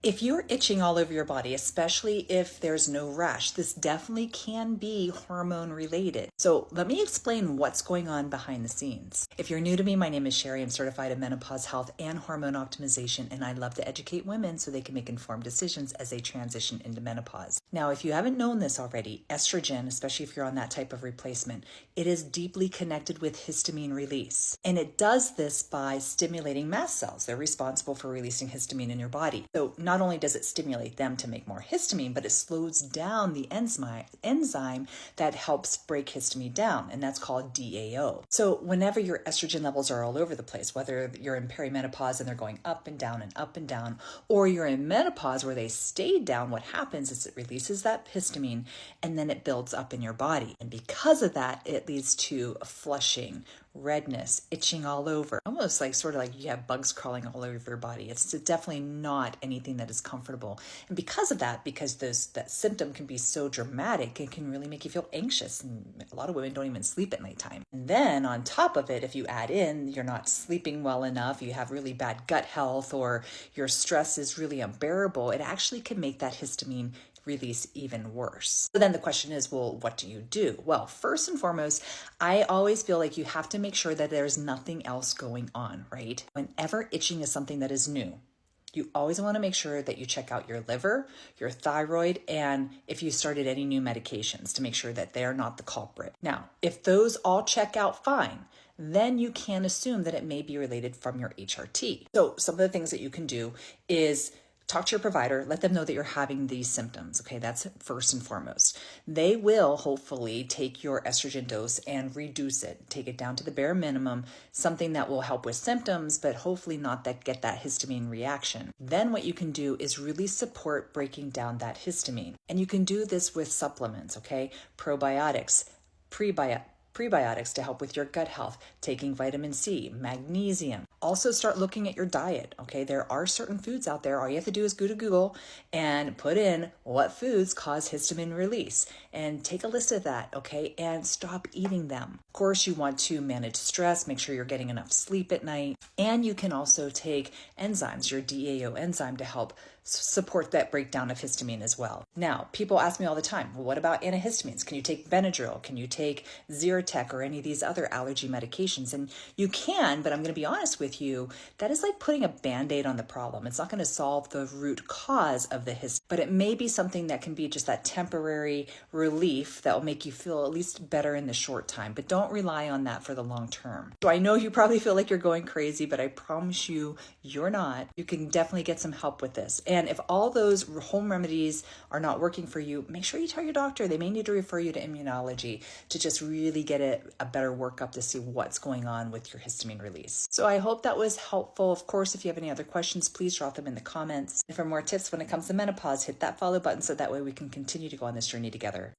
If you're itching all over your body, especially if there's no rash, this definitely can be hormone related. So let me explain what's going on behind the scenes. If you're new to me, my name is Sherry. I'm certified in menopause health and hormone optimization, and I love to educate women so they can make informed decisions as they transition into menopause. Now, if you haven't known this already, estrogen, especially if you're on that type of replacement, it is deeply connected with histamine release. And it does this by stimulating mast cells. They're responsible for releasing histamine in your body. So not only does it stimulate them to make more histamine, but it slows down the enzyme that helps break histamine down, and that's called DAO. So whenever your estrogen levels are all over the place, whether you're in perimenopause and they're going up and down, or you're in menopause where they stay down, what happens is it releases that histamine and then it builds up in your body. And because of that, it leads to flushing, redness, itching all over, almost like sort of like you have bugs crawling all over your body. It's definitely not anything that is comfortable. And because of that, because that symptom can be so dramatic, it can really make you feel anxious. And a lot of women don't even sleep at nighttime. And then on top of it, if you add in, you're not sleeping well enough, you have really bad gut health, or your stress is really unbearable, it actually can make that histamine release even worse. So then the question is, well, what do you do? Well, first and foremost, I always feel like you have to make sure that there's nothing else going on, right? Whenever itching is something that is new, you always want to make sure that you check out your liver, your thyroid, and if you started any new medications to make sure that they're not the culprit. Now, if those all check out fine, then you can assume that it may be related from your HRT. So some of the things that you can do is talk to your provider, let them know that you're having these symptoms. Okay, that's first and foremost. They will hopefully take your estrogen dose and reduce it, take it down to the bare minimum, something that will help with symptoms, but hopefully not get that histamine reaction. Then what you can do is really support breaking down that histamine. And you can do this with supplements, okay? Probiotics, prebiotics to help with your gut health, taking vitamin C, magnesium. Also start looking at your diet, okay? There are certain foods out there. All you have to do is go to Google and put in what foods cause histamine release and take a list of that, okay? And stop eating them. Of course, you want to manage stress, make sure you're getting enough sleep at night. And you can also take enzymes, your DAO enzyme, to help support that breakdown of histamine as well. Now, people ask me all the time, well, what about antihistamines? Can you take Benadryl? Can you take Zyrtec or any of these other allergy medications? And you can, but I'm going to be honest with you, that is like putting a Band-Aid on the problem. It's not going to solve the root cause of the histamine, but it may be something that can be just that temporary relief that will make you feel at least better in the short time, but don't rely on that for the long term. So I know you probably feel like you're going crazy, but I promise you, you're not. You can definitely get some help with this. And if all those home remedies are not working for you, make sure you tell your doctor. They may need to refer you to immunology to just really get a better workup to see what's going on with your histamine release. So I hope that was helpful. Of course, if you have any other questions, please drop them in the comments. And for more tips when it comes to menopause, hit that follow button so that way we can continue to go on this journey together.